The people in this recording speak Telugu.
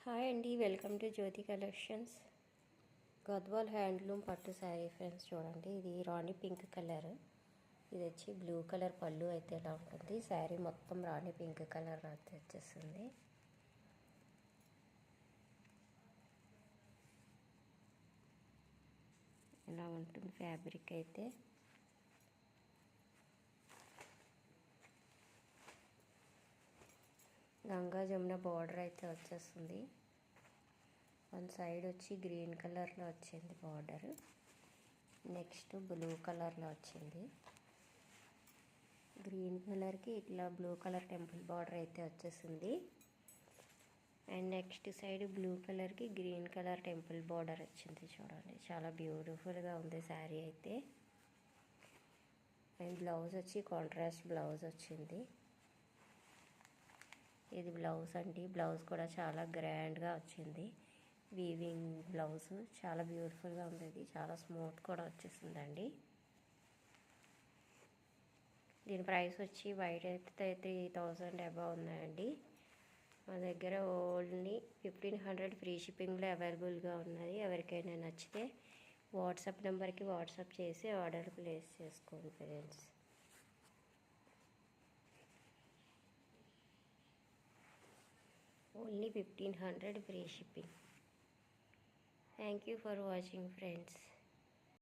హాయ్ అండి, welcome to Jyoti collections. Gadwal handloom పట్టు శారీ ఫ్రెండ్స్. చూడండి, ఇది రాణి పింక్ కలర్. ఇది వచ్చి బ్లూ కలర్ పళ్ళు అయితే ఇలా ఉంటుంది. శారీ మొత్తం రాణి పింక్ కలర్ అయితే వచ్చేస్తుంది. ఇలా ఉంటుంది ఫ్యాబ్రిక్ అయితే. గంగా జమున బార్డర్ అయితే వచ్చేస్తుంది. వన్ సైడ్ వచ్చి గ్రీన్ కలర్లో వచ్చింది బార్డర్, నెక్స్ట్ బ్లూ కలర్లో వచ్చింది. గ్రీన్ కలర్కి ఇట్లా బ్లూ కలర్ టెంపుల్ బార్డర్ అయితే వచ్చేసింది. అండ్ నెక్స్ట్ సైడ్ బ్లూ కలర్కి గ్రీన్ కలర్ టెంపుల్ బార్డర్ వచ్చింది. చూడండి, చాలా బ్యూటిఫుల్గా ఉంది శారీ అయితే. అండ్ బ్లౌజ్ వచ్చి కాంట్రాస్ట్ బ్లౌజ్ వచ్చింది. ఇది బ్లౌజ్ అండి. బ్లౌజ్ కూడా చాలా గ్రాండ్గా వచ్చింది. వీవింగ్ బ్లౌజ్ చాలా బ్యూటిఫుల్గా ఉంది. ఇది చాలా స్మూత్ కూడా వచ్చేసిందండి. దీని ప్రైస్ వచ్చి బయట అయితే 3000 అబవ్ ఉన్నాయండి. మా దగ్గర ఓన్లీ 1500 ఫ్రీ షిప్పింగ్లో అవైలబుల్గా ఉన్నది. ఎవరికైనా నచ్చితే వాట్సాప్ నెంబర్కి వాట్సాప్ చేసి ఆర్డర్ ప్లేస్ చేసుకోండి friends. Only 1500 free shipping. Thank you for watching friends.